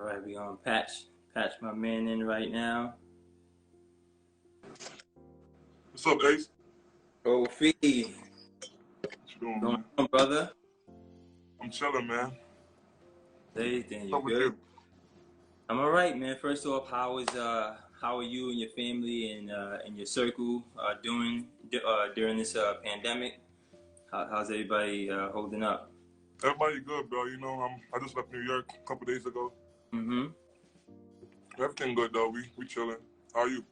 All right, we gonna patch my man in right now. What's up, Ace? Kofi, What you doing, going man? on, brother? I'm chilling, man. Then What's you up with good? you? I'm all right, man. First off, how are you and your family and your circle doing during this pandemic? How's everybody holding up? Everybody good, bro. You know, I just left New York a couple days ago. Mm-hmm. Everything good though. We chilling. How are you?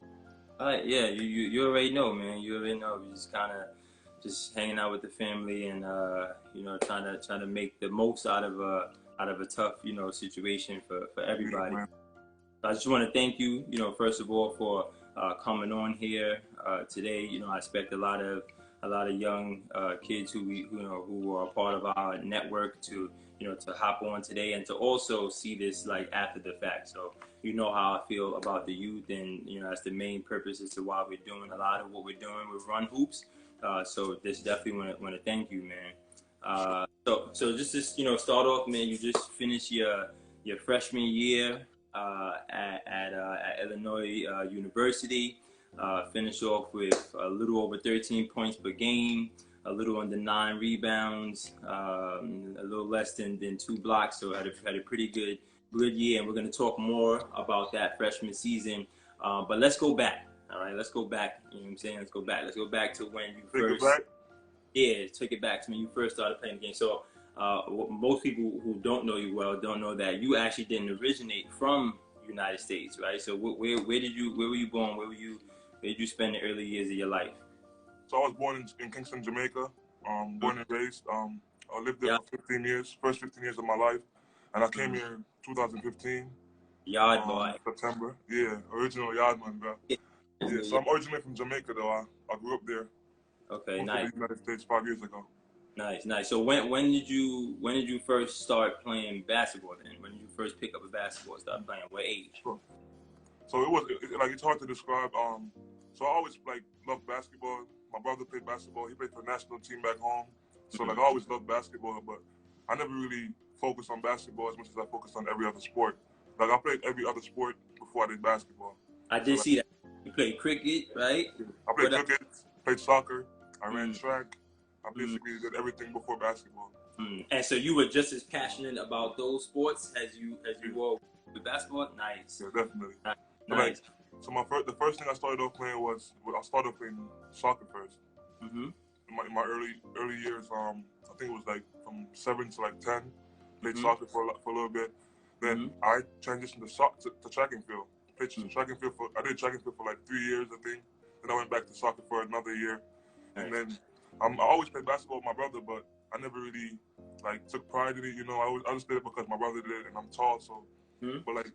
All right, yeah, you already know, man. You already know. We just kind of just hanging out with the family and trying to make the most out of a tough situation for Yeah, everybody. man. I just want to thank you, first of all, for coming on here today. I expect a lot of young kids who are part of our network to to hop on today and to also see this like after the fact. So you know how I feel about the youth, and that's the main purpose as to why we're doing a lot of what we're doing with Run Hoops. So this definitely want to thank you, man. So just start off, man. You just finished your freshman year at Illinois University. Finished off with a little over 13 points per game, a little under 9 rebounds, a little less than 2 blocks. So had a pretty good year, and we're going to talk more about that freshman season. But let's go back. All right, let's go back. You know what I'm saying? Let's go back. Let's go back to when you Take it first. back. Yeah, take it back to when you first started playing the game. So most people who don't know you well don't know that you actually didn't originate from United States, right? So where were you born? Where did you spend the early years of your life? So I was born in Kingston, Jamaica. Born and raised. I lived there Yeah, for 15 years, first 15 years of my life, and I came here in 2015, yard boy. September. Yeah, original Yardman, bro. Yeah, Yeah, so I'm originally from Jamaica, though. I grew up there. okay, Moved to nice, the United States 5 years ago. nice. So when did you first start playing basketball? Then when did you first pick up a basketball? Start playing? What age? Sure. So it was like it's hard to describe. So I always like loved basketball. My brother played basketball. He played for the national team back home. So like I always loved basketball, but I never really focused on basketball as much as I focused on every other sport. Like I played every other sport before I did basketball. I So did like see that you played cricket, right? I played What else? cricket, played soccer, I ran Mm, track. I mm, basically did everything before basketball. And so you were just as passionate about those sports as you Yeah, were with basketball. Nice, yeah, definitely. nice, So like, nice. so the first thing I started off playing was I started playing soccer first. Mm-hmm. In my early years, I think it was like from 7 to like 10, played Mm-hmm. soccer for a little bit. Then Mm-hmm. I transitioned to track and field. I did track and field for like 3 years, I think. Then I went back to soccer for another year. And Nice. then I always played basketball with my brother, but I never really like took pride in it. You know, I just did it because my brother did it, and I'm tall. So, Mm-hmm. but like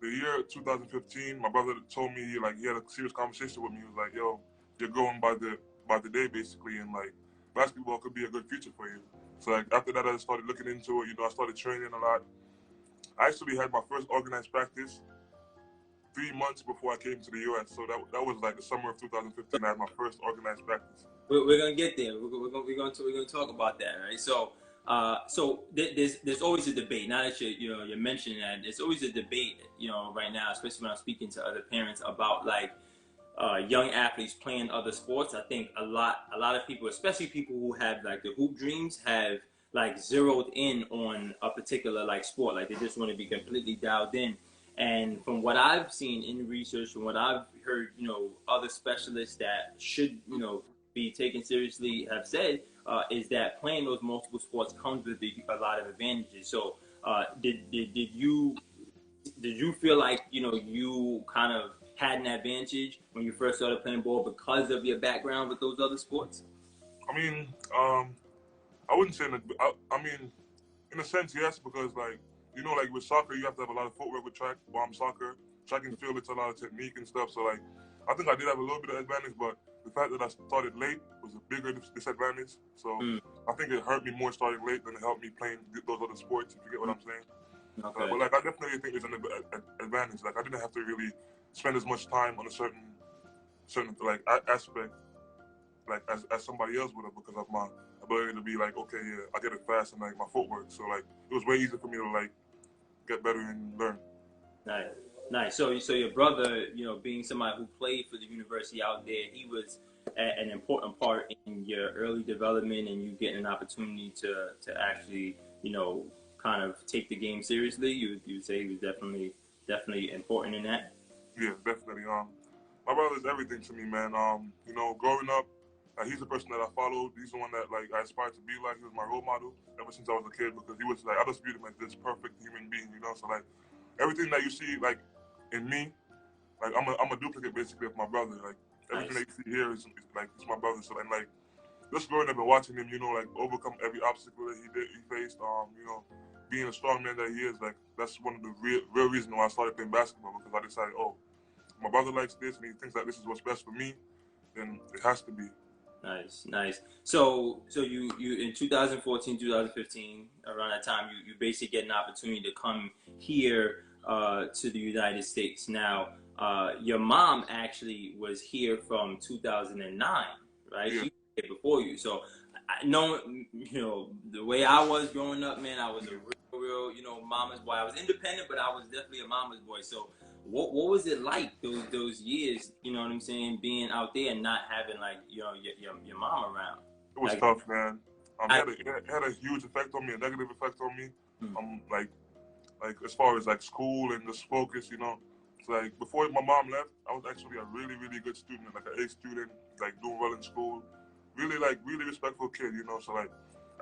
the year 2015, my brother told me like he had a serious conversation with me. He was like, "Yo, you're growing by the day, basically, and like basketball could be a good future for you." So like after that, I started looking into it. You know, I started training a lot. I actually had my first organized practice 3 months before I came to the U.S. So that was like the summer of 2015. I had my first organized practice. We're gonna get there. We're gonna talk about that, right? So, there's always a debate. Now that you're mentioning that, there's always a debate, right now, especially when I'm speaking to other parents about like young athletes playing other sports. I think a lot of people, especially people who have like the hoop dreams, have like zeroed in on a particular like sport. Like they just want to be completely dialed in. And from what I've seen in research, from what I've heard, other specialists that should, be taken seriously have said, is that playing those multiple sports comes with a lot of advantages. So, did you feel like you kind of had an advantage when you first started playing ball because of your background with those other sports? I mean, I wouldn't say that. I mean, in a sense, yes, because like like with soccer, you have to have a lot of footwork with track. While I'm soccer, track and field, it's a lot of technique and stuff. So like, I think I did have a little bit of advantage, but the fact that I started late was a bigger disadvantage. So Mm, I think it hurt me more starting late than it helped me playing those other sports. If you get what I'm saying. okay. But like, I definitely think there's an advantage. Like, I didn't have to really spend as much time on a certain like aspect like as somebody else would have because of my ability to be like, okay, yeah, I get it fast and like my footwork. So like it was way easier for me to like get better and learn. Nice, nice. So your brother, you know, being somebody who played for the university out there, he was an important part in your early development and you getting an opportunity to actually, you know, kind of take the game seriously. You would say he was definitely important in that. Yeah, definitely. My brother's everything to me, man. You know, growing up, he's the person that I followed. He's the one that like I aspired to be like. He was my role model ever since I was a kid because he was like I just viewed him as this perfect human being, you know. So like everything that you see like in me, like I'm a duplicate basically of my brother. Like everything Nice. that you see here is like it's my brother. So and like just growing up and watching him, you know, like overcome every obstacle that he faced. You know, being a strong man that he is, like that's one of the real reason why I started playing basketball because I decided, oh, my brother likes this and he thinks that this is what's best for me, then it has to be. Nice, nice. So you in 2014, 2015, around that time, you basically get an opportunity to come here to the United States. Now, your mom actually was here from 2009, right? Yeah, She was here before you. So, I know, you know, the way I was growing up, man, I was a real, you know, mama's boy. I was independent, but I was definitely a mama's boy. So, what was it like those years? You know what I'm saying? Being out there and not having like you know your mom around. it was Like, tough, man. I, It had a huge effect on me, a negative effect on me. mm, Like as far as like school and just focus, you know. So like before my mom left, I was actually a really good student, like an A student, like doing well in school, really respectful kid, you know. So like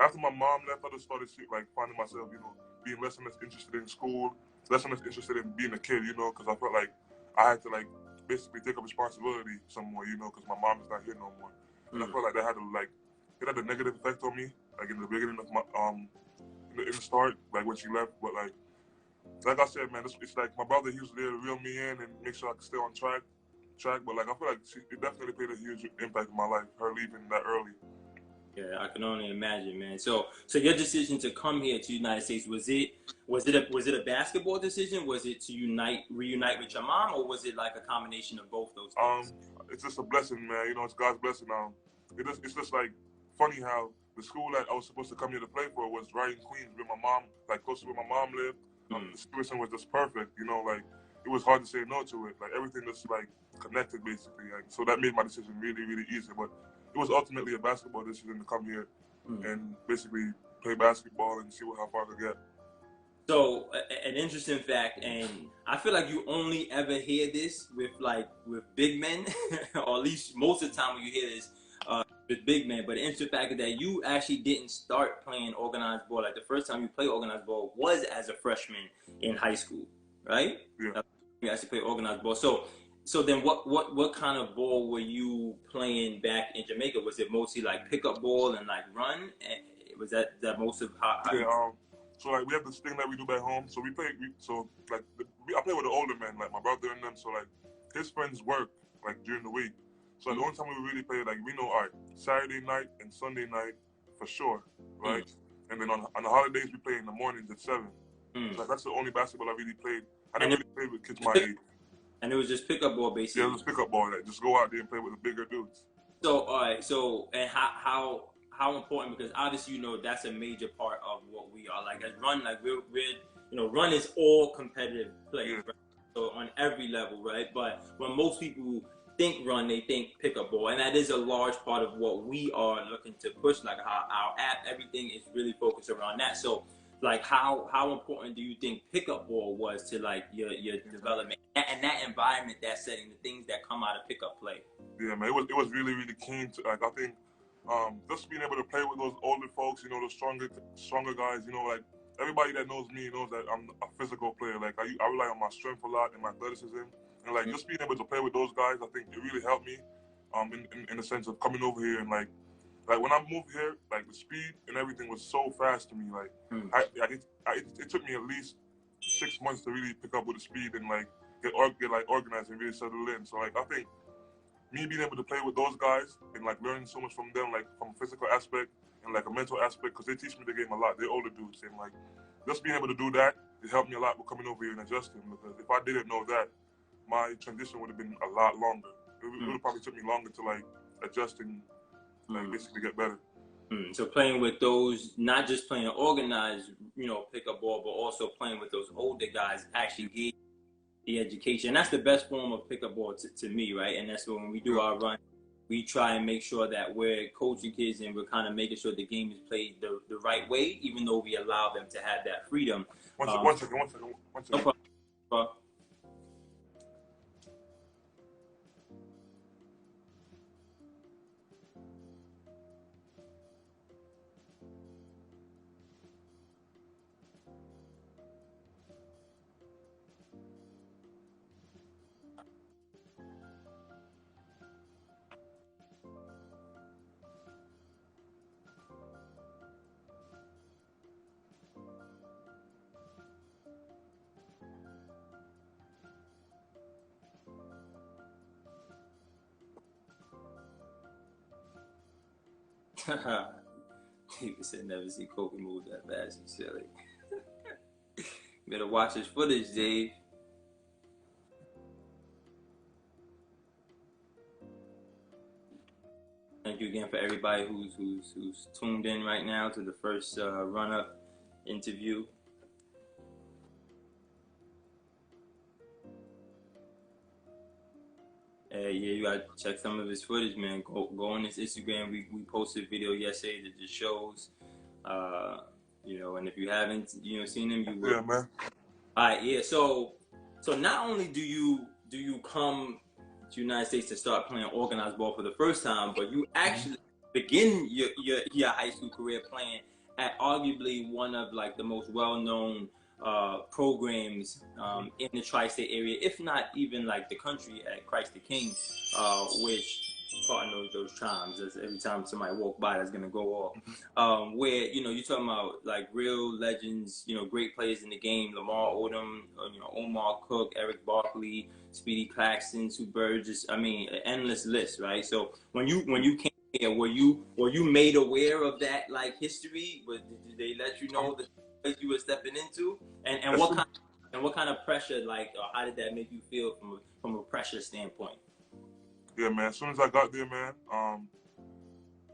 after my mom left, I just started like finding myself, you know, being less and less interested in school, less and less interested in being a kid, you know, because I felt like I had to like basically take up responsibility somewhere, you know, because my mom is not here no more, and I mm, felt like that had to like it had a negative effect on me, like in the beginning of my in the start, like when she left, but like I said, man, it's like my brother. He was there to reel me in and make sure I could stay on track. But like I feel like it definitely played a huge impact in my life. Her leaving that early. yeah, I can only imagine, man. So your decision to come here to the United States was it a basketball decision? Was it to reunite with your mom, or was it like a combination of both those Um, things? it's just a blessing, man. You know, it's God's blessing. It's just like funny how the school that I was supposed to come here to play for was right in Queens, where my mom, like close to where my mom lived. Mm. The situation was just perfect. You know, like it was hard to say no to it. Like everything just like connected basically. Like, so that made my decision really easy. But it was ultimately a basketball decision to come here Mm. and basically play basketball and see how far I could get. So an interesting fact, and I feel like you only ever hear this with big men, or at least most of the time when you hear this with big men. But the interesting fact is that you actually didn't start playing organized ball. Like the first time you played organized ball was as a freshman in high school, right? Yeah. You actually played organized ball. So then what kind of ball were you playing back in Jamaica? Was it mostly like pickup ball and like run? And was that most of how Yeah. you? So like we have this thing that we do back home. So I play with the older men, like my brother and them. So like his friends work like during the week. So like, the only time we really play, like we know, all right, Saturday night and Sunday night for sure, right? And then on the holidays we play in the mornings at 7. So like, that's the only basketball I really played. I And never really played with kids my age. And it was just pickup ball Yeah, basically. it was pickup ball. Like just go out there and play with the bigger dudes. So all right, so and how important, because obviously you know that's a major part of what we are like as run, like we're you know run is all competitive play, Yeah. right? So on every level, right? But when most people think run, they think pickup ball, and that is a large part of what we are looking to push. Like our app, everything is really focused around that. So like how important do you think pickup ball was to like your development and that environment, that setting, the things that come out of pickup play? Yeah, man, it was really keen to like I think just being able to play with those older folks, you know, those stronger guys, you know, like everybody that knows me knows that I'm a physical player. Like I rely on my strength a lot and my athleticism, and like just being able to play with those guys, I think it really helped me in the sense of coming over here and like when I moved here, like the speed and everything was so fast to me. Like it took me at least 6 months to really pick up with the speed and like get like organized and really settle in. So like I think me being able to play with those guys and like learning so much from them, like from a physical aspect and like a mental aspect, because they teach me the game a lot. They're older dudes, and like just being able to do that, it helped me a lot with coming over here and adjusting. Because if I didn't know that, my transition would have been a lot longer. It would have probably took me longer to like adjust and like basically get better. So playing with those, not just playing organized, you know, pickup ball, but also playing with those older guys actually gave the education. And that's the best form of pickup ball to me, right? And that's when we do our run, we try and make sure that we're coaching kids and we're kind of making sure the game is played the right way, even though we allow them to have that freedom. One second. No problem. David said never see Kofi move that fast. He's silly. You better watch his footage, Dave. Thank you again for everybody who's tuned in right now to the first run-up interview. Yeah, you gotta check some of his footage, man. Go on his Instagram. We posted a video yesterday that just shows, you know. And if you haven't, you know, seen him, you will. Yeah, man. All right, yeah. So not only do you come to the United States to start playing organized ball for the first time, but you actually begin your high school career playing at arguably one of like the most well-known programs in the tri-state area, if not even like the country, at Christ the King, which God knows those chimes. That's every time somebody walk by, that's gonna go off. Where, you know, you're talking about like real legends, you know, great players in the game: Lamar Odom, you know, Omar Cook, Eric Barkley, Speedy Claxton, Sue Burgess. I mean, an endless list, right? So when you came here, were you made aware of that like history? Did they let you know the place you were stepping into? And what kind of pressure, like, or how did that make you feel from a pressure standpoint? Yeah, man. As soon as I got there, man,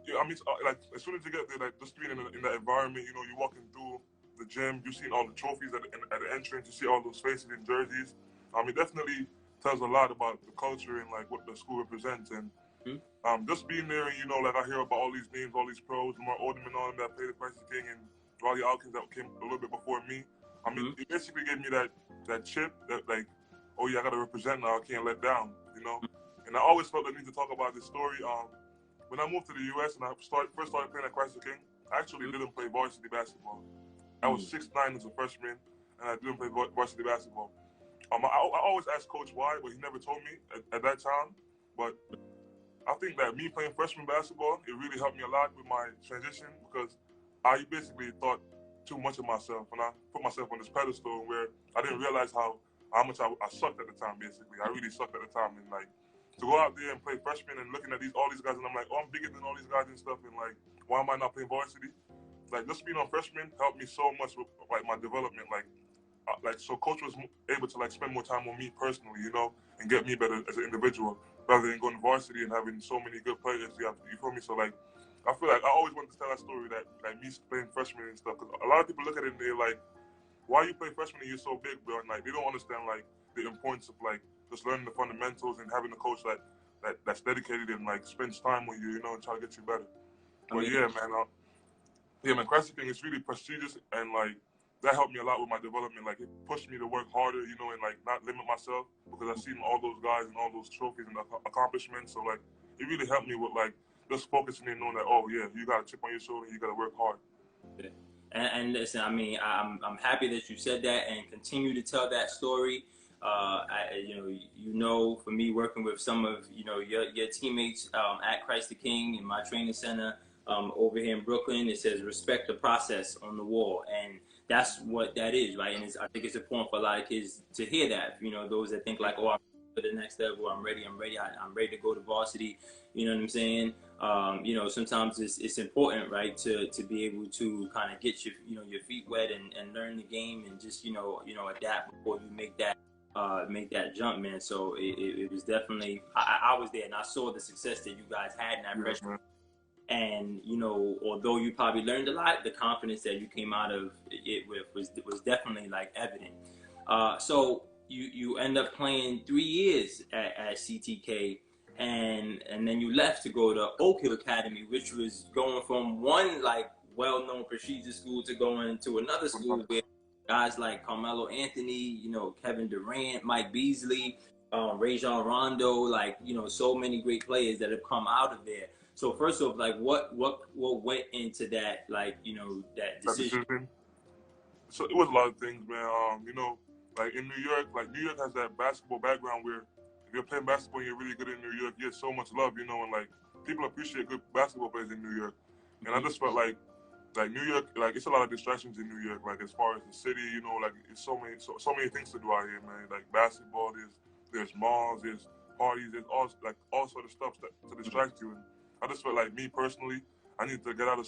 yeah, I mean, like, as soon as you get there, like, just being in that environment, you know, you're walking through the gym, you've seen all the trophies at the entrance, you see all those faces in jerseys. It definitely tells a lot about the culture and, like, what the school represents. And just being there, and, you know, like, I hear about all these names, all these pros, Lamar Odom and all them that played at Christ the King, and Riley Alkins that came a little bit before me. It basically gave me that chip that, like, oh, yeah, I got to represent now. I can't let down, you know? And I always felt the need to talk about this story. When I moved to the U.S. and I first started playing at Christ the King, I actually didn't play varsity basketball. I was 6'9" as a freshman, and I didn't play varsity basketball. I always asked Coach why, but he never told me at that time. But I think that me playing freshman basketball, it really helped me a lot with my transition, because I basically thought too much of myself, and I put myself on this pedestal where I didn't realize how much I sucked at the time. Basically, I really sucked at the time, and like, to go out there and play freshman and looking at all these guys, and I'm like, oh, I'm bigger than all these guys and stuff, and like, why am I not playing varsity? Like, just being on freshman helped me so much with like my development, so coach was able to like spend more time on me personally, you know, and get me better as an individual, rather than going to varsity and having so many good players. You feel me? So like, I feel like I always wanted to tell that story, that like me playing freshman and stuff, because a lot of people look at it and they're like, why you play freshman and you're so big, bro? And like, they don't understand like the importance of like just learning the fundamentals and having a coach that's dedicated and like spends time with you, you know, and try to get you better. But yeah, man, Christ the King is really prestigious, and like, that helped me a lot with my development. Like, it pushed me to work harder, you know, and like not limit myself, because I've seen all those guys and all those trophies and accomplishments. So like, it really helped me with like just focusing and knowing that, oh yeah, you got a chip on your shoulder, you got to work hard. Yeah. And listen, I mean, I'm happy that you said that and continue to tell that story. You know, for me, working with some of, you know, your teammates at Christ the King in my training center over here in Brooklyn, it says respect the process on the wall, and that's what that is, right? And I think it's important for a lot of kids to hear that. You know, those that think like, oh, I'm for the next level, I'm ready to go to varsity. You know what I'm saying? You know, sometimes it's important, right, to be able to kind of get your feet wet and learn the game, and just you know adapt before you make that jump, man. So it was definitely, I was there and I saw the success that you guys had in that freshman. And you know, although you probably learned a lot, the confidence that you came out of it with was definitely like evident. So you end up playing 3 years at CTK, and then you left to go to Oak Hill Academy, which was going from one like well-known prestigious school to going to another school where guys like Carmelo Anthony, Kevin Durant, Mike Beasley, Rajon Rondo, like so many great players that have come out of there. So first off, like what went into that, like that decision? So it was a lot of things, man. Like in New York, like New York has that basketball background where if you're playing basketball and you're really good in New York, you get so much love, and like people appreciate good basketball players in New York. And I just felt like New York, like it's a lot of distractions in New York. Like as far as the city, like it's so many things to do out here, man. Like basketball, there's malls, there's parties, there's all sort of stuff to distract you. And I just felt like me personally, I need to get out of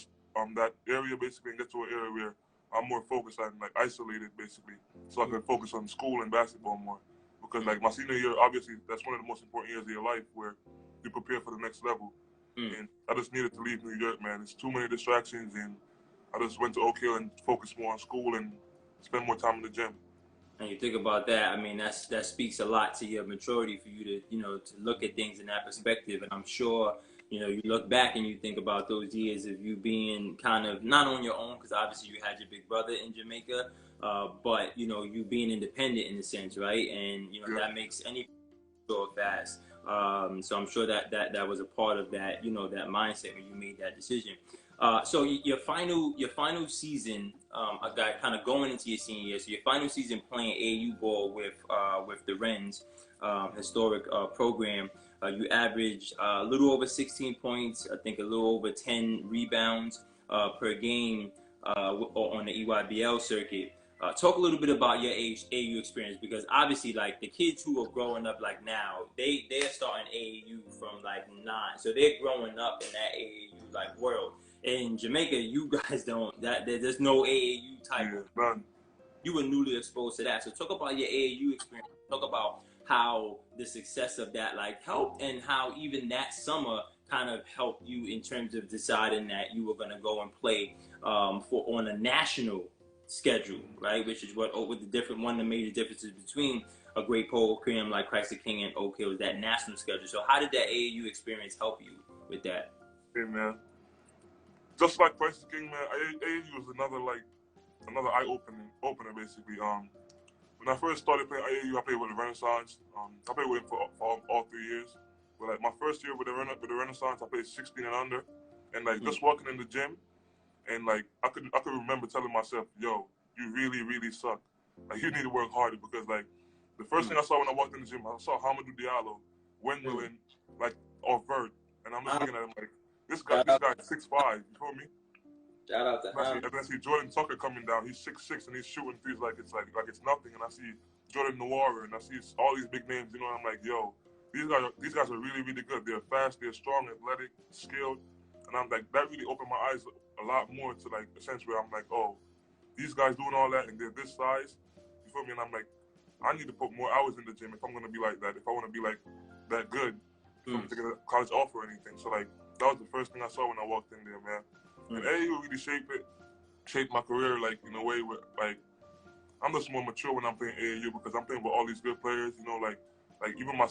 that area basically and get to an area where I'm more focused on like isolated basically, so I can focus on school and basketball more. Because like my senior year, obviously that's one of the most important years of your life where you prepare for the next level. And I just needed to leave New York, man. There's too many distractions, and I just went to Oak Hill and focused more on school and spend more time in the gym. And you think about that, I mean, that speaks a lot to your maturity for you to, to look at things in that perspective. And I'm sure, you look back and you think about those years of you being kind of not on your own, because obviously you had your big brother in Jamaica, but, you being independent in a sense, right? And, that makes any go fast. So I'm sure that was a part of that, that mindset when you made that decision. So your final season, kind of going into your senior year. So your final season playing AAU ball with the Wrens, historic program. You averaged a little over 16 points. I think a little over 10 rebounds per game on the EYBL circuit. Talk a little bit about your AAU experience, because obviously, like the kids who are growing up like now, they're starting AAU from like 9, so they're growing up in that AAU like world. In Jamaica, you guys don't. There's no AAU type of. None. You were newly exposed to that, so talk about your AAU experience. Talk about how the success of that like helped, and how even that summer kind of helped you in terms of deciding that you were going to go and play on a national schedule, right? Which is one of the major differences between a great program like Christ the King and Oak Hill is that national schedule. So how did that AAU experience help you with that? Hey man, just like Christ the King, man, AAU was another eye opener basically. When I first started playing AAU, I played with the Renaissance. I played with it for all 3 years. But like my first year with the Renaissance, I played 16 and under, and like just walking in the gym. And like I could remember telling myself, "Yo, you really, really suck. Like you need to work harder." Because like the first thing I saw when I walked in the gym, I saw Hamidou Diallo, Wendellin, like or Vert, and I'm just looking at him like this guy's 6'5". You feel me? Shout out to him. And I see Jordan Tucker coming down. He's 6'6" and he's shooting threes like it's nothing. And I see Jordan Noir and I see all these big names. And I'm like, "Yo, these guys are really, really good. They're fast, they're strong, athletic, skilled." And I'm like, that really opened my eyes a lot more to like a sense where I'm like, oh, these guys doing all that and they're this size, you feel me? And I'm like, I need to put more hours in the gym if I'm gonna be like that, if I want to be like that good to get a college offer or anything. So like that was the first thing I saw when I walked in there, man. And AAU really shaped my career like in a way where like I'm just more mature when I'm playing AAU because I'm playing with all these good players, like even my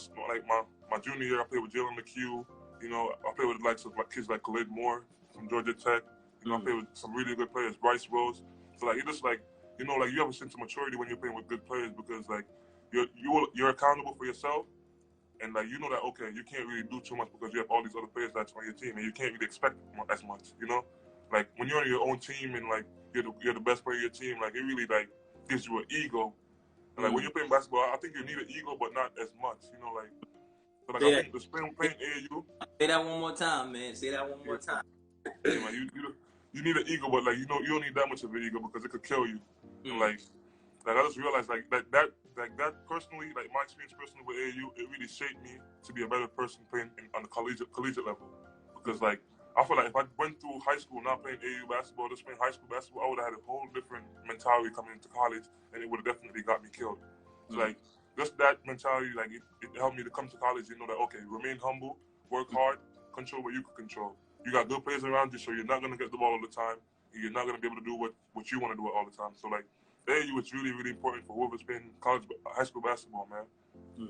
junior year I played with Jalen McHugh. I played with the likes of kids like Khalid Moore from Georgia Tech. I played with some really good players, Bryce Rose. So like, it just like, you have a sense of maturity when you're playing with good players because like you're accountable for yourself, and like you know that okay, you can't really do too much because you have all these other players that's on your team, and you can't really expect as much. Like when you're on your own team and like you're the best player of your team, like it really like gives you an ego. And like when you're playing basketball, I think you need an ego, but not as much. So like I think the playing AAU. Say that one more time, man. Say that one more time. Yeah, man, you need an ego, but like you don't need that much of an ego because it could kill you. And like I just realized like that personally, like my experience personally with AAU, it really shaped me to be a better person playing on the collegiate level. Because like I feel like if I went through high school not playing AAU basketball, just playing high school basketball, I would have had a whole different mentality coming into college, and it would have definitely got me killed. So like just that mentality, like it helped me to come to college and know that okay, remain humble, work hard, control what you can control. You got good players around you, so you're not gonna get the ball all the time. And you're not gonna be able to do what you want to do all the time. So like AAU is really, really important for whoever's playing high school basketball, man.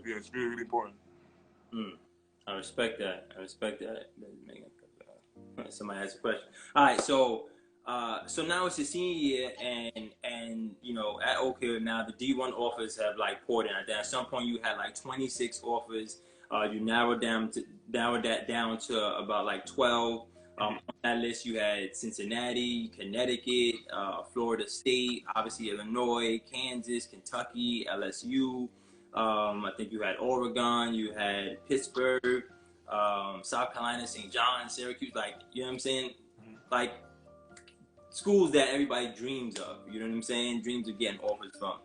Yeah, it's really, really important. I respect that. I respect that. Somebody has a question. All right, so now it's the senior year, and you know, at Oak Hill now the D1 offers have like poured in. At some point, you had like 26 offers. You narrowed that down to about like 12. On that list, you had Cincinnati, Connecticut, Florida State, obviously Illinois, Kansas, Kentucky, LSU. I think you had Oregon, you had Pittsburgh, South Carolina, St. John, Syracuse. Like, you know what I'm saying? Like schools that everybody dreams of. You know what I'm saying? Dreams of getting offers from.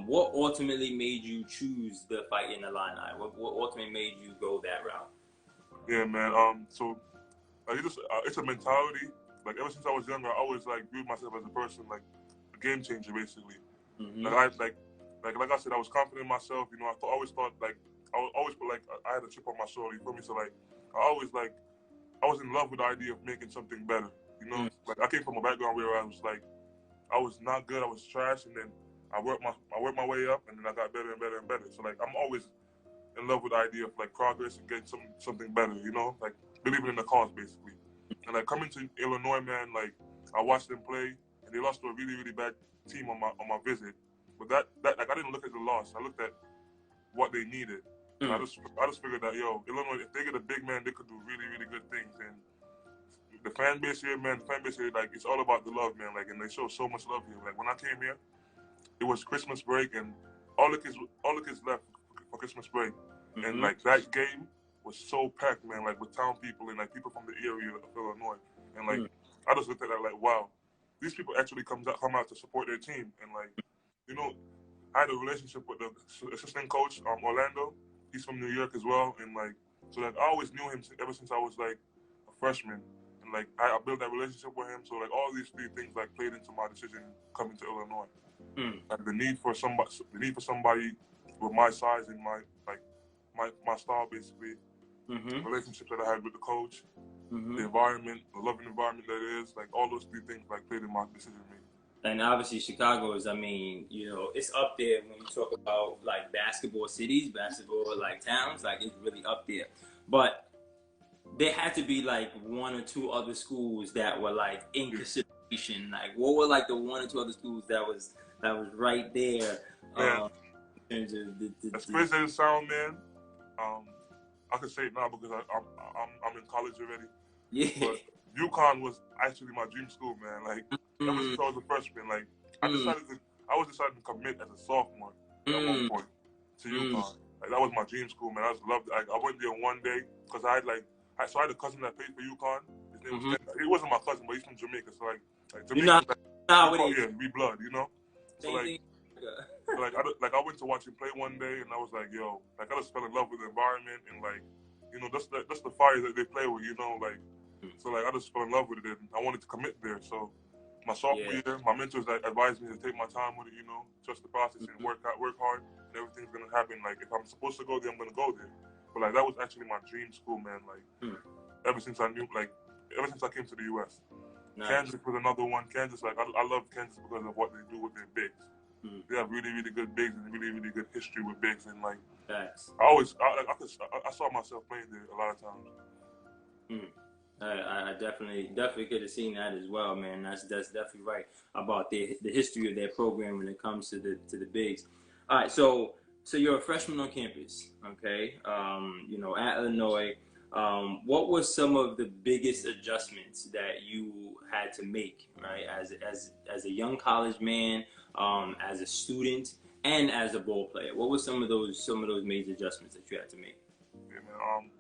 What ultimately made you choose the Fight in the Illini? What ultimately made you go that route? Yeah, man. So it's a mentality. Like ever since I was younger, I always like viewed myself as a person, like a game changer, basically. Like I said, I was confident in myself. You know, always thought like I always felt like I had a chip on my shoulder. You feel me? So like I was in love with the idea of making something better. You know, like I came from a background where I was not good. I was trash, and then I worked my way up, and then I got better and better and better. So like I'm always in love with the idea of like progress and getting something better. You know, like believing in the cause, basically. And like coming to Illinois, man, like I watched them play, and they lost to a really, really bad team on my visit. But that like I didn't look at the loss. I looked at what they needed. And I just figured that Illinois, if they get a big man, they could do really, really good things. And the fan base here, like it's all about the love, man. Like, and they show so much love here. Like when I came here, it was Christmas break, and all the kids left for Christmas break, and like that game was so packed, man. Like with town people and like people from the area of Illinois, and like I just looked at that like, wow, these people actually come out to support their team, and like, you know, I had a relationship with the assistant coach, Orlando. He's from New York as well, and like, so like I always knew him ever since I was like a freshman, and like I built that relationship with him. So like all these three things like played into my decision coming to Illinois. Like the need for somebody with my size and my style, basically. The relationship that I had with the coach, the environment, the loving environment that it is, like all those three things like played in my decision making. And obviously Chicago is, I mean, you know, it's up there when you talk about like basketball cities, basketball like towns, like it's really up there. But there had to be like one or two other schools that were like in consideration. Like what were like the one or two other schools that was right there? In terms of as crazy as it sounds, man, I can say it now because I'm in college already. Yeah. But UConn was actually my dream school, man. Like ever since I was a freshman, like I was decided to commit as a sophomore at one point to UConn. Like that was my dream school, man. I just loved it. I went there one day because I had a cousin that played for UConn. His name was he wasn't my cousin, but he's from Jamaica. So like Jamaica, we blood, you know. So like, I went to watch him play one day, and I was like, yo, like I just fell in love with the environment and like, you know, that's the fire that they play with, you know, like. So like I just fell in love with it, and I wanted to commit there. So my sophomore year, my mentors advised me to take my time with it, you know, trust the process and work hard, and everything's gonna happen. Like if I'm supposed to go there, I'm gonna go there. But like that was actually my dream school, man. Like ever since I came to the U.S. Nice. Kansas was another one. Kansas, like I love Kansas because of what they do with their bigs. They have really, really good bigs and really, really good history with bigs, and like I saw myself playing there a lot of times. I definitely could have seen that as well, man. That's definitely right about the history of their program when it comes to the bigs. All right, so you're a freshman on campus, okay? You know, at Illinois. What were some of the biggest adjustments that you had to make, right? As a young college man, as a student, and as a ball player. What were some of those major adjustments that you had to make? Yeah, man.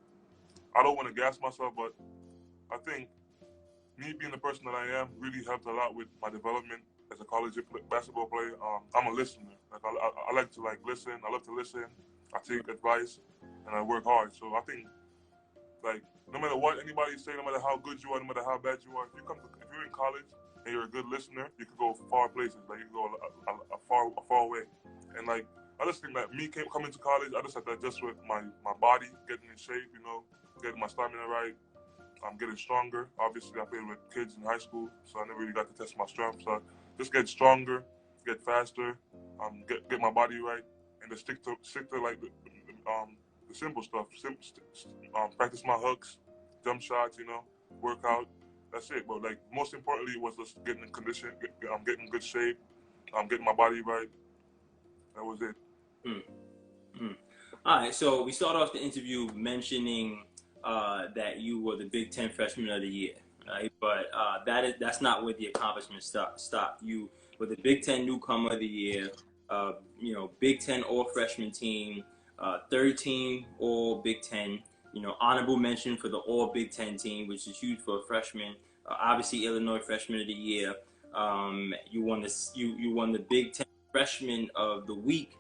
I don't want to gas myself, but I think me being the person that I am really helped a lot with my development as a college basketball player. I'm a listener. Like I like to like listen. I love to listen. I take advice, and I work hard. So I think like no matter what anybody say, no matter how good you are, no matter how bad you are, if you're in college and you're a good listener, you can go far places. Like you can go a far way. And like I just think that coming to college, I just had to adjust with my body, getting in shape, you know, getting my stamina right. I'm getting stronger. Obviously, I played with kids in high school, so I never really got to test my strength. So just get stronger, get faster, get my body right, and just stick to like the simple stuff. Practice my hooks, jump shots, work out. That's it. But like most importantly was just getting in condition, getting in good shape, getting my body right. That was it. All right, so we start off the interview mentioning that you were the Big Ten Freshman of the Year, right? But that's not where the accomplishment stopped. You were the Big Ten Newcomer of the Year, Big Ten All Freshman team, third team All Big Ten, honorable mention for the All Big Ten team, which is huge for a freshman. Obviously, Illinois Freshman of the Year. You won the Big Ten Freshman of the Week.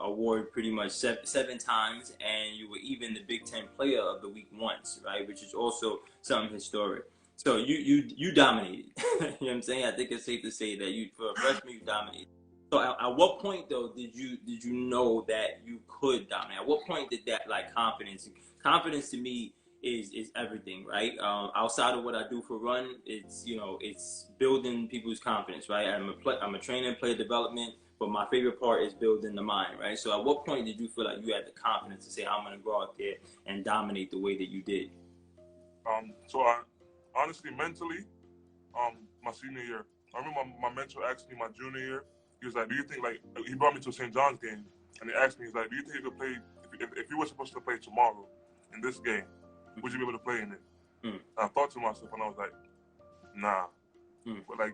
Award pretty much seven times, and you were even the Big Ten Player of the Week once, right? Which is also something historic. So you dominated. You know what I'm saying? I think it's safe to say that for a freshman you dominated. So at what point though did you know that you could dominate? At what point did that confidence to me is everything, right? Outside of what I do for run, it's building people's confidence, right? I'm a trainer in player development. But my favorite part is building the mind, right? So at what point did you feel like you had the confidence to say, I'm going to go out there and dominate the way that you did? So I honestly, mentally, my senior year, I remember my mentor asked me my junior year, he was like, do you think, like, he brought me to a St. John's game, and he asked me, he's like, do you think you could play, if you were supposed to play tomorrow in this game, would you be able to play in it? And I thought to myself, and I was like, nah. But like,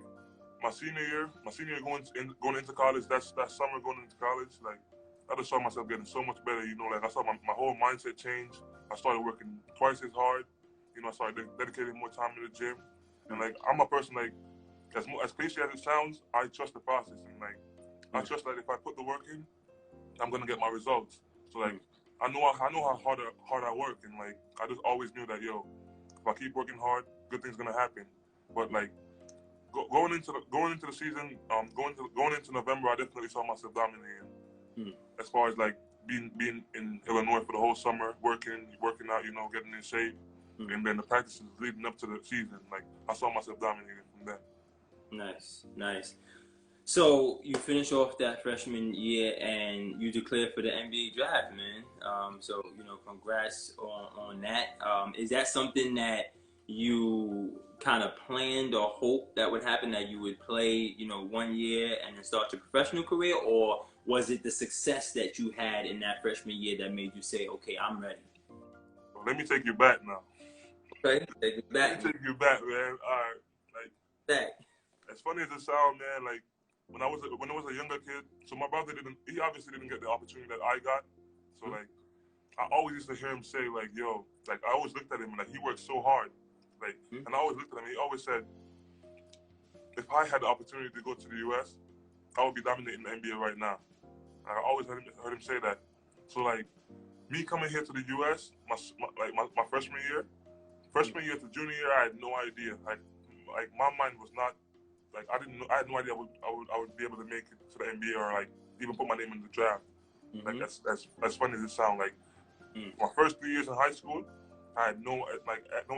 my senior year going into college, that summer going into college, like I just saw myself getting so much better, like I saw my whole mindset change. I started working twice as hard, I started dedicating more time to the gym. And like I'm a person like as cliche as it sounds, I trust the process, and like I trust that if I put the work in, I'm gonna get my results. So like I know how hard I work, and like I just always knew that if I keep working hard, good things gonna happen. But like going into the season, going into November, I definitely saw myself dominating. As far as like being in Illinois for the whole summer, working out, getting in shape, and then the practices leading up to the season, like I saw myself dominating from there. Nice. So you finish off that freshman year and you declare for the NBA draft, man. So congrats on that. Is that something that you kind of planned or hoped that would happen, that you would play 1 year and then start your professional career, or was it the success that you had in that freshman year that made you say, okay, I'm ready? Well, let me take you back now. Okay, take it back. Let me take you back, man. All right, like back. As funny as it sounds, man, like when I was a younger kid, so my brother he obviously didn't get the opportunity that I got. So like I always used to hear him say like, yo, like I always looked at him and like he worked so hard. Like, and I always looked at him, he always said, if I had the opportunity to go to the US, I would be dominating the NBA right now. I always heard him say that. So like me coming here to the US, my freshman year to junior year, I had no idea. Like my mind was not like I had no idea I would be able to make it to the NBA or like even put my name in the draft. Like as funny as it sounds, like my first 3 years in high school, I had no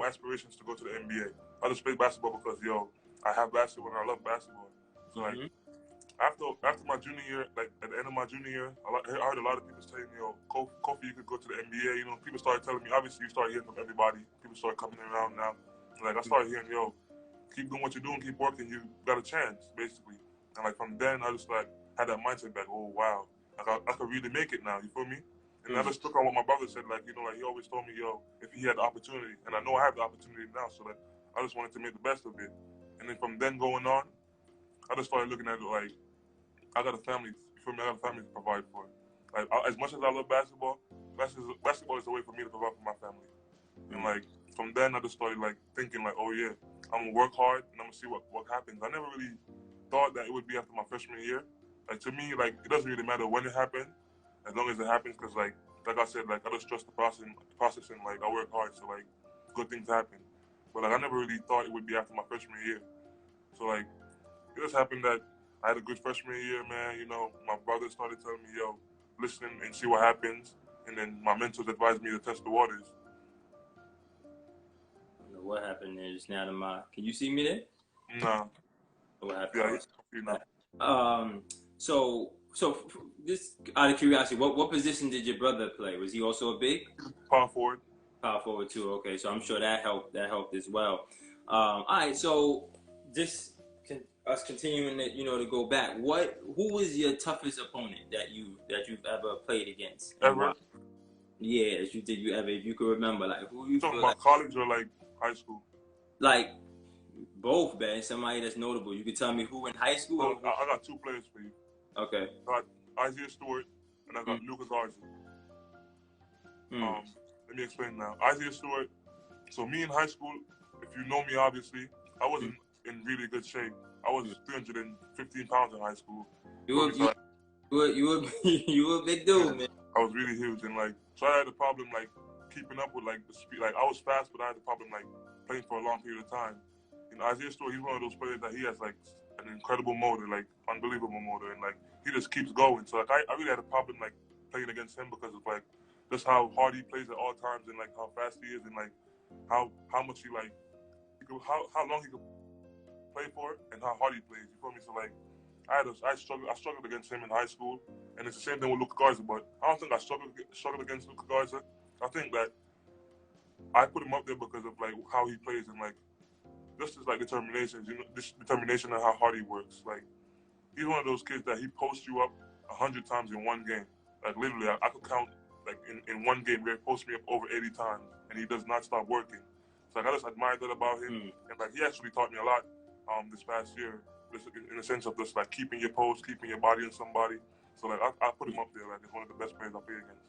aspirations to go to the NBA. I just played basketball because I have basketball and I love basketball. So like after my junior year, like at the end of my junior year, I heard a lot of people saying, Kofi, you could go to the NBA. People started telling me. Obviously, you start hearing from everybody. People start coming around now. Like I started hearing, keep doing what you're doing, keep working. You got a chance, basically. And like from then, I just like had that mindset back. Oh wow, like I could really make it now. You feel me? And I just took on what my brother said, like, like he always told me, if he had the opportunity, and I know I have the opportunity now, so like, I just wanted to make the best of it. And then from then going on, I just started looking at it like, I got a family, you feel me? I got a family to provide for. Like, as much as I love basketball, basketball is the way for me to provide for my family. And like, from then I just started like thinking like, oh yeah, I'm gonna work hard and I'm gonna see what happens. I never really thought that it would be after my freshman year. Like to me, like it doesn't really matter when it happened, as long as it happens, because like I said, like I just trust the process and like I work hard, so like good things happen. But like I never really thought it would be after my freshman year. So like it just happened that I had a good freshman year, man. My brother started telling me, listen and see what happens, and then my mentors advised me to test the waters. What happened is now can you see me there? No. What happened? You know. So this out of curiosity, what position did your brother play? Was he also a big? Power forward. Power forward too. Okay, so I'm sure that helped. That helped as well. All right, so just us continuing to to go back. Who was your toughest opponent that you've ever played against? And Ever? why? Yeah, as you did you ever, if you could remember, like who you Talking feel about college or like high school? like both, man. Somebody that's notable. You could tell me who in high school. So I got two players for you. Okay. I got Isaiah Stewart and I got Luka Garza. Let me explain now. Isaiah Stewart. So me in high school, if you know me, obviously, I wasn't in really good shape. I was 315 pounds in high school. You were a big dude, man. I was really huge, and like, so I had a problem like keeping up with like the speed. Like I was fast, but I had a problem like playing for a long period of time. And Isaiah Stewart, he's one of those players that he has like an incredible motor, like unbelievable motor, and like he just keeps going. So like I really had a problem like playing against him because of like just how hard he plays at all times and like how fast he is and like how much he like how long he could play for and how hard he plays. You feel me? So like I struggled against him in high school, and it's the same thing with Luka Garza. But I don't think I struggled against Luka Garza. I think that I put him up there because of like how he plays and like just his like determination, this determination and how hard he works. Like he's one of those kids that he posts you up 100 times in one game. Like literally, I could count like in one game where he posts me up over 80 times, and he does not stop working. So like I just admired that about him, and like he actually taught me a lot this past year, just in the sense of just like keeping your post, keeping your body on somebody. So like I put him up there like as one of the best players I play against.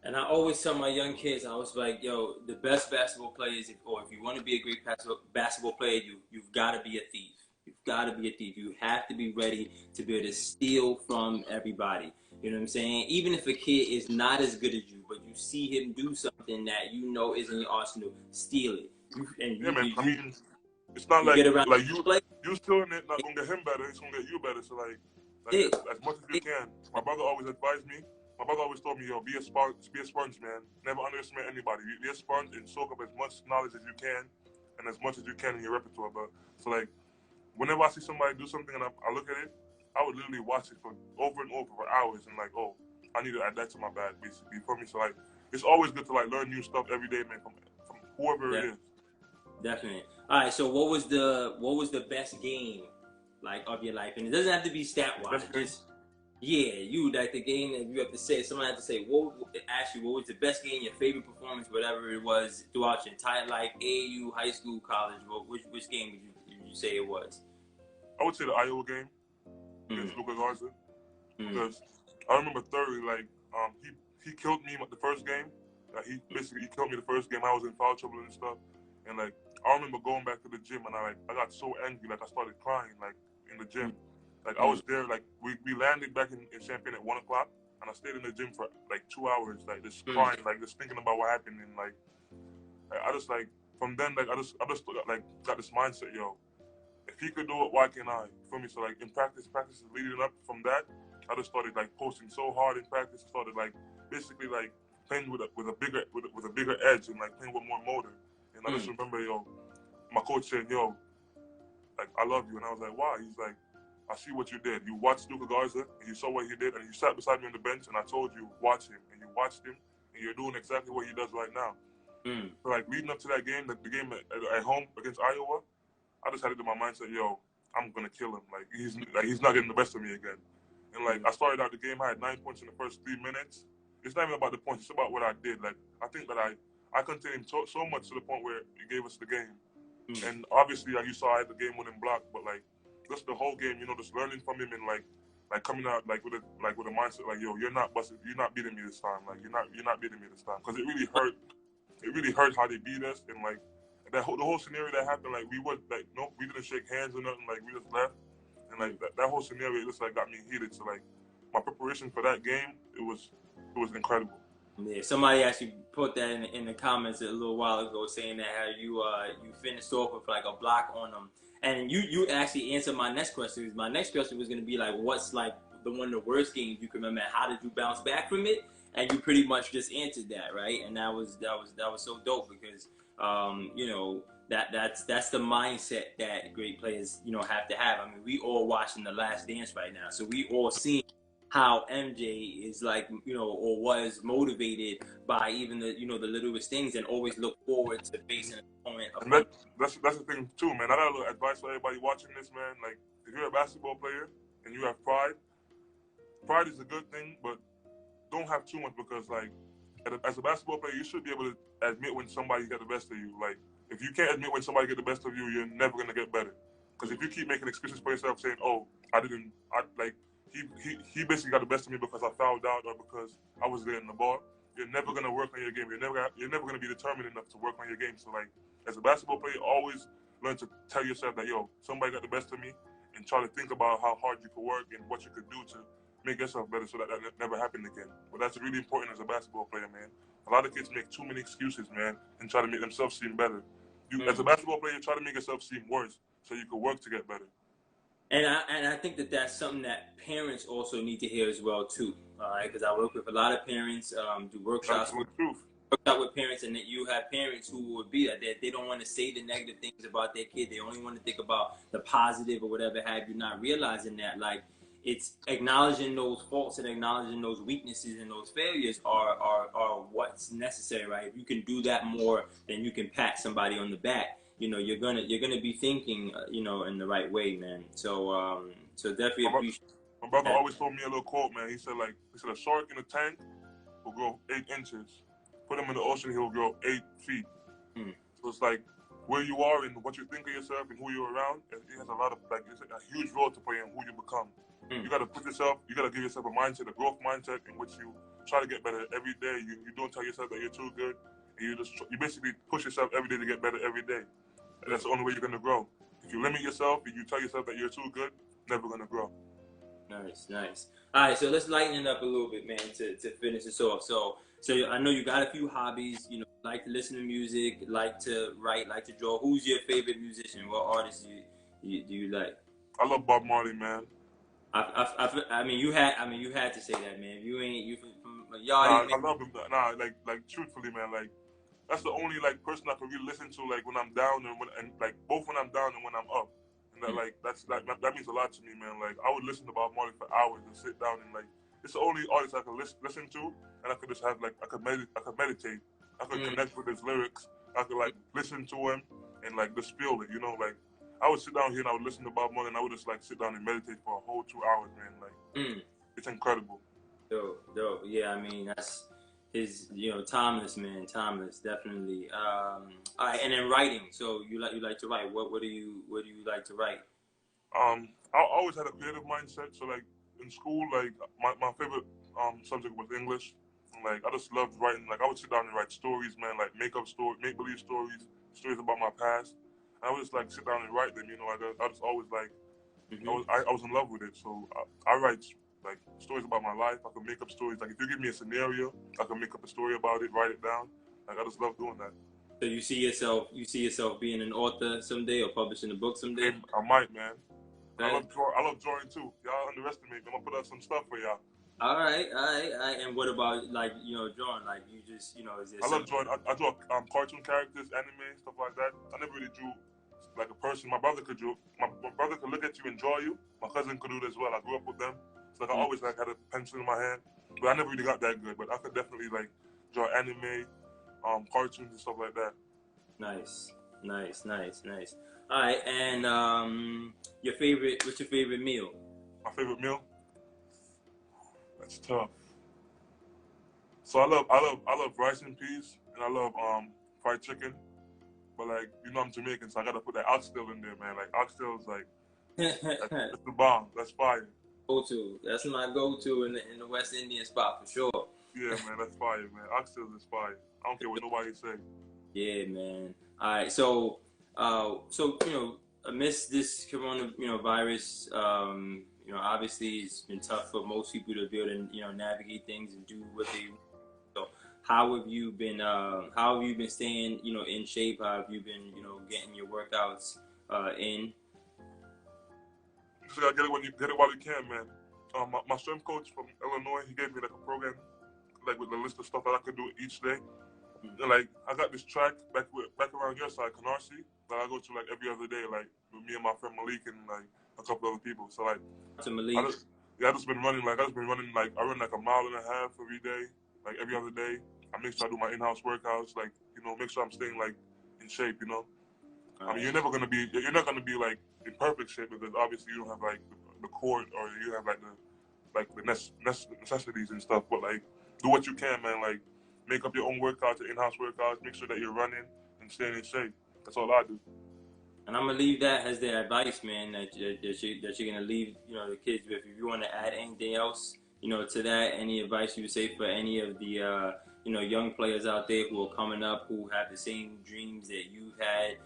And I always tell my young kids, I was like, yo, the best basketball players, if you want to be a great basketball player, you've got to be a thief. You've got to be a thief. You have to be ready to be able to steal from everybody. You know what I'm saying? Even if a kid is not as good as you, but you see him do something that you know is in your arsenal, steal it. I mean, it's not like you stealing it not gonna get him better. It's gonna get you better. So like as much as you can. My brother always advised me. My brother always told me, yo, be a sponge, man. Never underestimate anybody. Be a sponge and soak up as much knowledge as you can and as much as you can in your repertoire. But so like whenever I see somebody do something and I look at it, I would literally watch it for over and over for hours and like, oh, I need to add that to my bag, basically. For me, so like, it's always good to like learn new stuff every day, man, from whoever it is. Definitely. All right. So what was the best game like of your life? And it doesn't have to be stat wise. Just you like the game that you have to say. Someone had to say, what was the best game, your favorite performance, whatever it was throughout your entire life, AAU, high school, college. Which game would you say it was? I would say the Iowa game against Luka Garza because I remember thoroughly like he killed me the first game. He killed me the first game. I was in foul trouble and stuff, and like I remember going back to the gym and I got so angry, like I started crying like in the gym. Like I was there, like we landed back in Champaign at 1 o'clock, and I stayed in the gym for like 2 hours, like just crying, like just thinking about what happened, and like I just like from then like I just like got this mindset, yo, if he could do it, why can't I? For me, so like in practice leading up from that, I just started like posting so hard in practice. I started like basically like playing with a bigger edge and like playing with more motor. And I just remember, yo, my coach said, yo, like I love you, and I was like, why? He's like, I see what you did. You watched Luka Garza, and you saw what he did, and you sat beside me on the bench, and I told you, watch him. And you watched him, and you're doing exactly what he does right now. So, like, leading up to that game, the game at home against Iowa, I just had it in my mindset, yo, I'm going to kill him. Like, he's not getting the best of me again. And, like, I started out the game, I had 9 points in the first 3 minutes. It's not even about the points, it's about what I did. Like, I think that I contained him so much to the point where he gave us the game. And obviously, like you saw, I had the game-winning block, but, like, just the whole game, just learning from him and like coming out like with a mindset like, yo, you're not beating me this time. Like you're not beating me this time, because it really hurt. It really hurt how they beat us, and like the whole scenario that happened. Like we didn't shake hands or nothing. Like we just left, and like that whole scenario just like got me heated. So like my preparation for that game, it was incredible. Yeah, somebody actually put that in the comments a little while ago, saying that how you finished off with like a block on them. And you actually answered my next question. My next question was going to be like, what's like one of the worst games you can remember? How did you bounce back from it? And you pretty much just answered that, right? And that was so dope, because You know, that's the mindset that great players, you know, have to have. I mean, we all watching The Last Dance right now, so we all see how MJ is like, you know, or was motivated by even the, you know, the littlest things, and always look forward to facing an opponent. And that's the thing too, man. I got a little advice for everybody watching this, man. Like, if you're a basketball player and you have pride, pride is a good thing, but don't have too much, because like, as a basketball player, you should be able to admit when somebody got the best of you. Like, if you can't admit when somebody get the best of you, you're never gonna get better. Because if you keep making excuses for yourself, saying, "Oh, he basically got the best of me because I fouled out or because I was there in the ball," you're never gonna work on your game. You're never gonna be determined enough to work on your game. So like, as a basketball player, always learn to tell yourself that, yo, somebody got the best of me, and try to think about how hard you could work and what you could do to make yourself better, so that never happened again. But that's really important as a basketball player, man. A lot of kids make too many excuses, man, and try to make themselves seem better. As a basketball player, try to make yourself seem worse so you can work to get better. And I think that that's something that parents also need to hear as well too. All right, because I work with a lot of parents, do workshops with parents, and that you have parents who would be that they don't want to say the negative things about their kid. They only want to think about the positive or whatever have you, not realizing that like it's acknowledging those faults and acknowledging those weaknesses and those failures are what's necessary, right? If you can do that more, then you can pat somebody on the back. You know, you're gonna be thinking, you know, in the right way, man. So so definitely appreciate. My brother always told me a little quote, man. He said a shark in a tank will grow 8 inches. Put him in the ocean, he'll grow 8 feet. So it's like, where you are and what you think of yourself and who you're around, it has a lot of, like, it's a huge role to play in who you become. You got to you got to give yourself a mindset, a growth mindset, in which you try to get better every day. You don't tell yourself that you're too good, and you basically push yourself every day to get better every day. And that's the only way you're gonna grow. If you limit yourself and you tell yourself that you're too good, never gonna grow. Nice. All right, so let's lighten it up a little bit, man, to finish this off. So I know you got a few hobbies. You know, like to listen to music, like to write, like to draw. Who's your favorite musician? What artists do you like? I love Bob Marley, man. I mean, you had to say that, man. If you ain't I love him. Like truthfully, man, like that's the only like person I can really listen to, like when I'm down and like both when I'm down and when I'm up. And that like that means a lot to me, man. Like I would listen to Bob Marley for hours and sit down and like it's the only artist I can listen to, and I could just have like I could meditate. I could connect with his lyrics. I could like listen to him and like just feel it, you know, like I would sit down here and I would listen to Bob Marley and I would just like sit down and meditate for a whole 2 hours, man. Like it's incredible. Dope. Yeah, I mean that's his, you know, timeless, man, timeless, definitely. All right, and then writing. So you like to write. What do you like to write? I always had a creative mindset. So like in school, like my favorite subject was English. And, like I just loved writing. Like I would sit down and write stories, man. Like make believe stories about my past. And I would just like sit down and write them. You know, I just always like I was in love with it. So I write like stories about my life. I can make up stories. Like if you give me a scenario, I can make up a story about it, write it down. Like I just love doing that. So you see yourself being an author someday or publishing a book someday? I might, man. I love drawing too. Y'all underestimate me. I'm gonna put out some stuff for y'all. All right. And what about like, you know, drawing? Like you just, you know, is there? I love drawing. I draw cartoon characters, anime, stuff like that. I never really drew like a person. My brother could draw. My brother could look at you and draw you. My cousin could do it as well. I grew up with them. So like I always like had a pencil in my hand, but I never really got that good. But I could definitely like draw anime, cartoons and stuff like that. Nice. All right, and what's your favorite meal? My favorite meal? That's tough. So I love rice and peas, and I love fried chicken. But like, you know I'm Jamaican, so I gotta put that oxtail in there, man. Like oxtail is like it's the bomb. That's fire. Go-to. That's my go-to in the West Indian spot for sure. Yeah, man, that's fire, man. Oxtail is fire. I don't care what nobody say. Yeah, man. All right, so you know, amidst this virus, you know, obviously it's been tough for most people to be able to, you know, navigate things and do what they. So how have you been staying, you know, in shape? How have you been, you know, getting your workouts in? So you gotta get it while you can, man. My strength coach from Illinois, he gave me like a program, like with a list of stuff that I could do each day. Like I got this track back around your side, Canarsie, that I go to like every other day, like with me and my friend Malik and like a couple other people. So like To I Malik. just I just been running like I run like a mile and a half every day, like every other day. I make sure I do my in-house workouts, like make sure I'm staying like in shape. I mean, you're not gonna be like in perfect shape because obviously you don't have like the core or you have like the necessities and stuff. But like, do what you can, man. Like, make up your own workouts, your in-house workouts. Make sure that you're running and staying in shape. That's all I do. And I'm gonna leave that as the advice, man, that you're gonna leave, the kids with. If you want to add anything else, to that, any advice you would say for any of the, young players out there who are coming up, who have the same dreams that you've had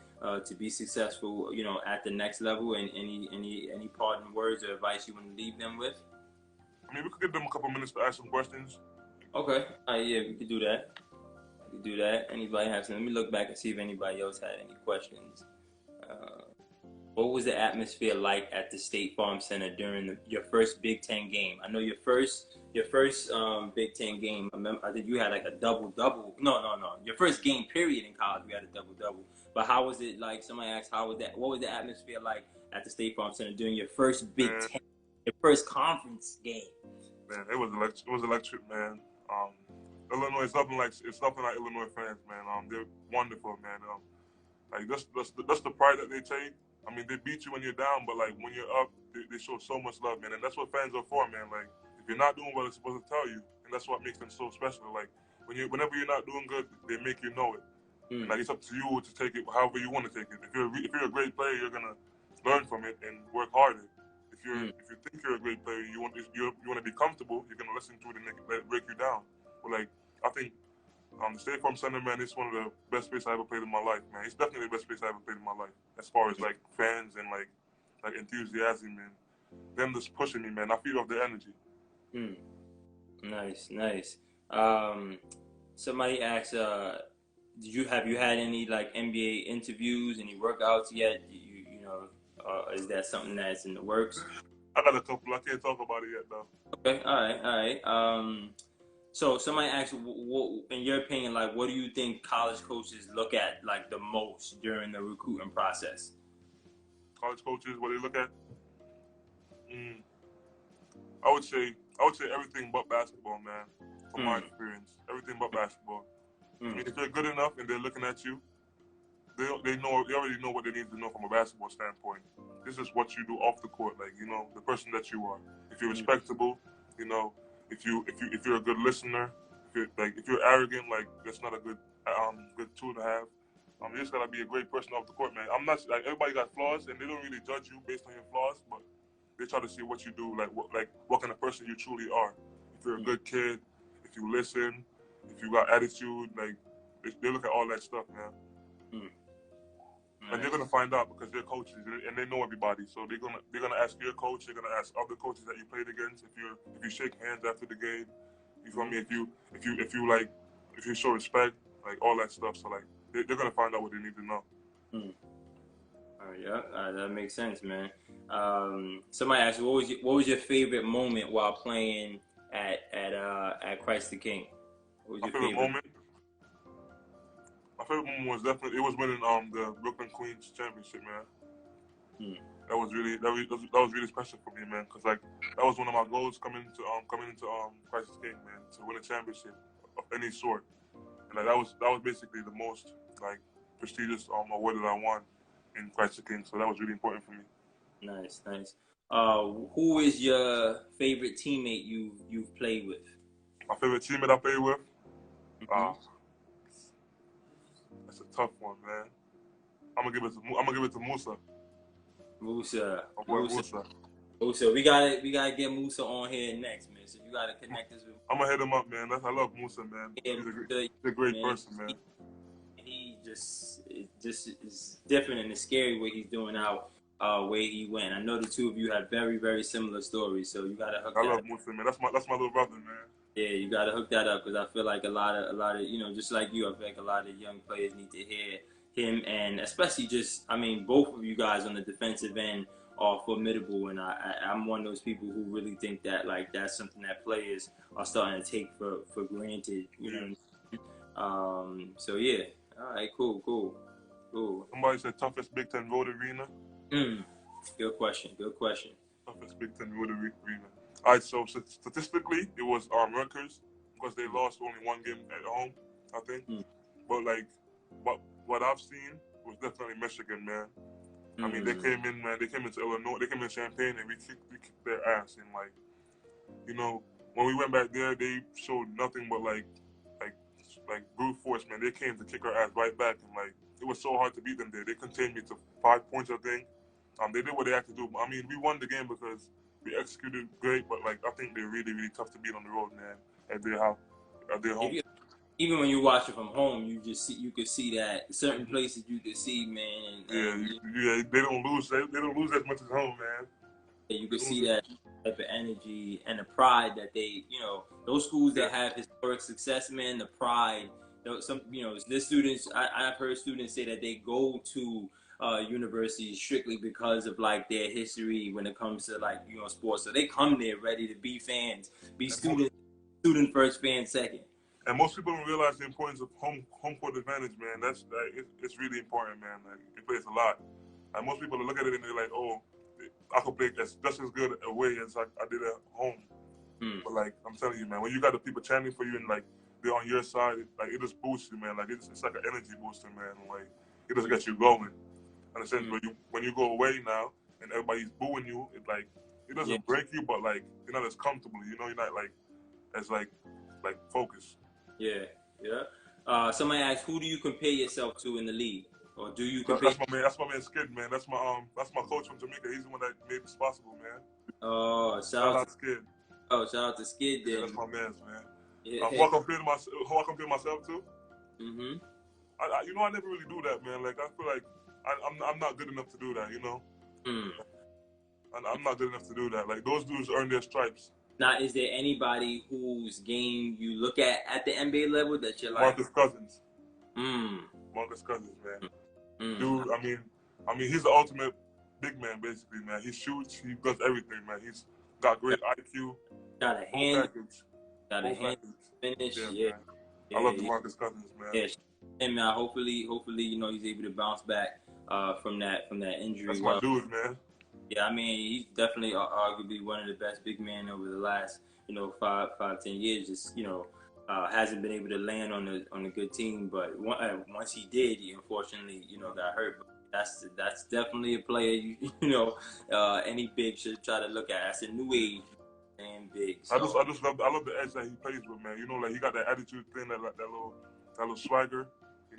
to be successful, at the next level, and any parting words or advice you want to leave them with? I mean, we could give them a couple minutes to ask some questions. Okay, yeah, we could do that. We could do that. Anybody have some? Let me look back and see if anybody else had any questions. Uh, what was the atmosphere like at the State Farm Center during your first Big Ten game? I know your first Big Ten game. I think you had like a double double. No. Your first game period in college, you had a double double. But how was it like? Somebody asked, how was that? What was the atmosphere like at the State Farm Center during your first Big Man, Ten, your first conference game? man, it was electric, man. Illinois is nothing like Illinois fans, man. They're wonderful, man. Like that's the pride that they take. I mean, they beat you when you're down, but like when you're up, they show so much love, man. And that's what fans are for, man. Like if you're not doing well, they're supposed to tell you, and that's what makes them so special. Like whenever you're not doing good, they make you know it. And like it's up to you to take it however you want to take it. If you're a great player, you're gonna learn from it and work harder. If you think you're a great player, you want to be comfortable, you're gonna listen to it and let it break you down. But like I think the State Farm Center, man, it's one of the best space I ever played in my life, man. It's definitely the best space I ever played in my life, as far as like fans and like enthusiasm and them just pushing me, man. I feed off the energy. Nice. Somebody asked, have you had any like NBA interviews, any workouts yet? Is that something that's in the works? I got a couple. I can't talk about it yet, though. Okay, all right. So somebody asked, in your opinion, like, what do you think college coaches look at like the most during the recruiting process? College coaches, what they look at? I would say everything but basketball, man. From my experience, everything but basketball. I mean, if they're good enough and they're looking at you, they already know what they need to know from a basketball standpoint. This is what you do off the court, like the person that you are. If you're respectable, if you're a good listener, if you're arrogant, like that's not a good tool to have. You just gotta be a great person off the court, man. I'm not like everybody got flaws, and they don't really judge you based on your flaws, but they try to see what you do, what kind of person you truly are. If you're a good kid, if you listen, if you got attitude, like they look at all that stuff, man. And they're gonna find out because they're coaches and they know everybody. So they're gonna ask your coach. They're gonna ask other coaches that you played against. If you shake hands after the game, you feel me? If you show respect, like all that stuff. So like they're gonna find out what they need to know. Yeah, that makes sense, man. Somebody asked, what was your favorite moment while playing at Christ the King? What was your favorite moment? My favorite moment was definitely winning the Brooklyn Queens championship, man. That was really special for me, man, because like that was one of my goals coming into Christ the King, man, to win a championship of any sort, and like, that was basically the most like prestigious award that I won in Christ the King, so that was really important for me. Nice. Who is your favorite teammate you've played with? My favorite teammate I played with. That's a tough one, man. I'm gonna give it to Musa. Musa. Musa. We gotta get Musa on here next, man. So you gotta connect us with. I'm gonna hit him up, man. I love Musa, man. Yeah, he's a great person, man. He just is different and it's scary what he's doing out where he went. I know the two of you have very, very similar stories, so you gotta hook. I love Musa, man. That's my little brother, man. Yeah, you gotta hook that up because I feel like a lot of just like you, I feel like a lot of young players need to hear him, and especially both of you guys on the defensive end are formidable, and I'm one of those people who really think that like that's something that players are starting to take for granted, So yeah. All right. Cool. Cool. Cool. Somebody said toughest Big Ten road arena. Mm. Good question. Good question. Toughest Big Ten road arena. All right, so statistically, it was Rutgers because they lost only one game at home, I think. Mm. But like, what I've seen was definitely Michigan, man. I mean, they Mm. came in, man. They came into Illinois. They came in Champaign, and we kicked their ass. And like, you know, when we went back there, they showed nothing but like like brute force, man. They came to kick our ass right back, and like it was so hard to beat them there. They contained me to 5 points, I think. They did what they had to do. I mean, we won the game because we executed great, but like I think they're really, really tough to beat on the road, man. At their house, at their home. Even when you watch it from home, you could see that certain places you could see, man, Yeah, they don't lose. They don't lose as much as home, man. you could see that type of energy and the pride that they, those schools that have historic success, man, the pride. The students. I've heard students say that they go to universities strictly because of like their history when it comes to like sports. So they come there ready to be fans, be student first, fan second. And most people don't realize the importance of home court advantage, man. It's really important, man. Like, it plays a lot. Like, most people look at it and they're like, oh, I could play just as good away as I did at home. Mm. But like I'm telling you, man, when you got the people chanting for you and like they're on your side, it just boosts you, man. Like it's like an energy booster, man. Like it just gets you going. In a sense, when you go away now and everybody's booing you, it doesn't break you, but like you're not as comfortable. You're not like as like focused. Yeah. Somebody asked, who do you compare yourself to in the league, or do you compare? That's my man Skid, man. That's my coach from Jamaica. He's the one that made this possible, man. Oh, shout out to Skid. Oh, shout out to Skid. Then. Yeah, that's my man, man. Yeah. Who I compare myself to? Mm-hmm. I never really do that, man. Like I feel like I'm not good enough to do that, Mm. I'm not good enough to do that. Like those dudes earn their stripes. Now, is there anybody whose game you look at the NBA level that you're like? Marcus Cousins. Mm. Marcus Cousins, man. Mm. Dude, I mean, he's the ultimate big man, basically, man. He shoots, he does everything, man. He's got great IQ. Got a hand. Package. Got a hand finish. Yeah. I love the Marcus Cousins, man. Yeah. And man, hopefully, he's able to bounce back from that injury. That's my dude, man. Yeah, I mean, he's definitely arguably one of the best big men over the last, 5-10 years. Just, hasn't been able to land on a good team, but once he did, he unfortunately, got hurt. But that's definitely a player any big should try to look at. That's a new age and big. So. I love the edge that he plays with, man. Like he got that attitude thing, that little swagger.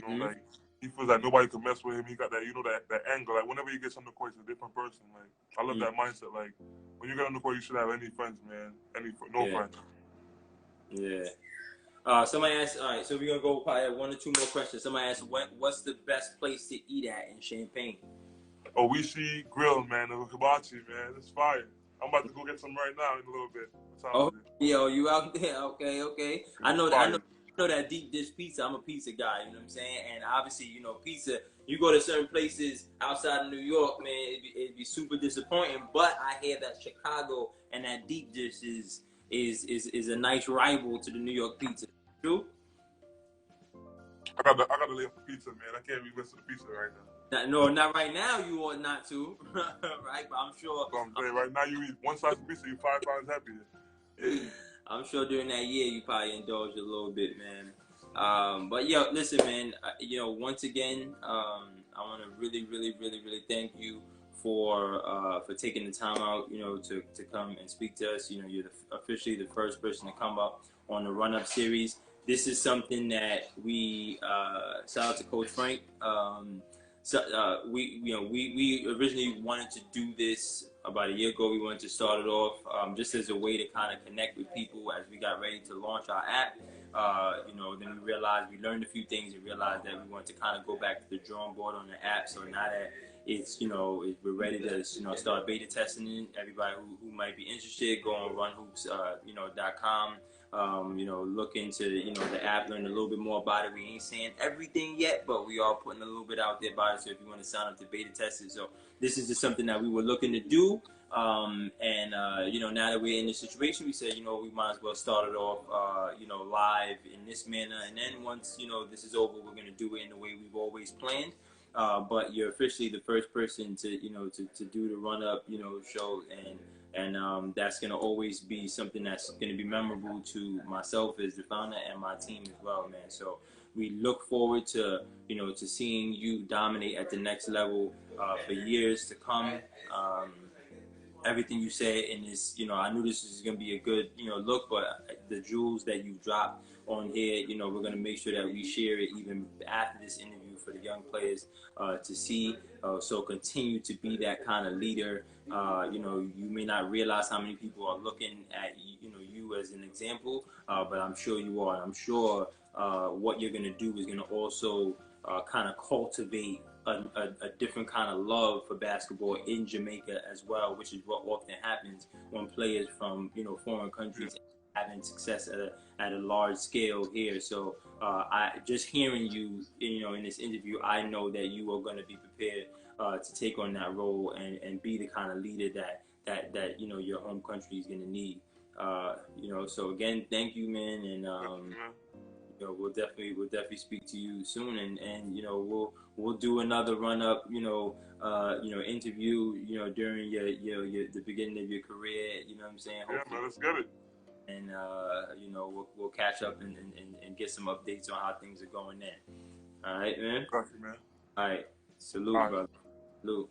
Like he feels like nobody can mess with him. He got that, that anger. Like whenever he gets on the court, he's a different person. Like I love that mindset. Like when you get on the court, you should have any friends, man. No friends. Yeah. Somebody asked. All right, so we're gonna go probably 1 or 2 more questions. Somebody asked, what's the best place to eat at in Champaign? Oh, we see Grill, man. The hibachi, man. It's fire. I'm about to go get some right now in a little bit. Yo, you out there? Okay. I know that deep dish pizza. I'm a pizza guy, you know what I'm saying? And obviously, pizza, you go to certain places outside of New York, man, it'd be super disappointing. But I hear that Chicago and that deep dish is a nice rival to the New York pizza. True? I got to lay off the pizza, man. I can't be missing the pizza right now. No, not right now. You ought not to, right? But I'm sure. So I'm saying right now, you eat one slice of pizza, you're 5 times happier. I'm sure during that year you probably indulged a little bit, man. But yo, listen, man. Once again, I want to really, really, really, really thank you for taking the time out, to come and speak to us. You're officially the first person to come up on the Run Up series. This is something that we shout out to Coach Frank. We originally wanted to do this about a year ago. We wanted to start it off just as a way to kind of connect with people as we got ready to launch our app. Then we realized we learned a few things and realized that we wanted to kind of go back to the drawing board on the app. So now that it's we're ready to start beta testing it. Everybody who might be interested, go on runhoops.com. You know, look into, you know, the app, learn a little bit more about it. We ain't saying everything yet, but we are putting a little bit out there about it. So if you want to sign up to beta test it, so this is just something that we were looking to do. You know, now that we're in this situation, we said, you know, we might as well start it off, you know, live in this manner. And then once, you know, this is over, we're going to do it in the way we've always planned. But you're officially the first person to, you know, to do the run up, you know, show. And that's going to always be something that's going to be memorable to myself as the founder and my team as well, man. So we look forward to, you know, to seeing you dominate at the next level for years to come. Everything you said in this, you know, I knew this was going to be a good, you know, look, but the jewels that you dropped on here, you know, we're going to make sure that we share it even after this interview for the young players to see. So continue to be that kind of leader. You know, you may not realize how many people are looking at, you know, you as an example, but I'm sure you are. I'm sure what you're going to do is going to also kind of cultivate a different kind of love for basketball in Jamaica as well, which is what often happens when players from, you know, foreign countries having success at a large scale here. So I just hearing you, you know, in this interview, I know that you are going to be prepared to take on that role and be the kind of leader that you know your home country is going to need. You know, so again, thank you, man, and you know, we'll definitely speak to you soon, and you know, we'll do another run up, you know, interview, you know, during your the beginning of your career, you know what I'm saying? Yeah, Hopefully, man, let's get it. and you know, we'll catch up and get some updates on how things are going there. All right, man. Got you, man. All right, salute, All right. brother. Salute.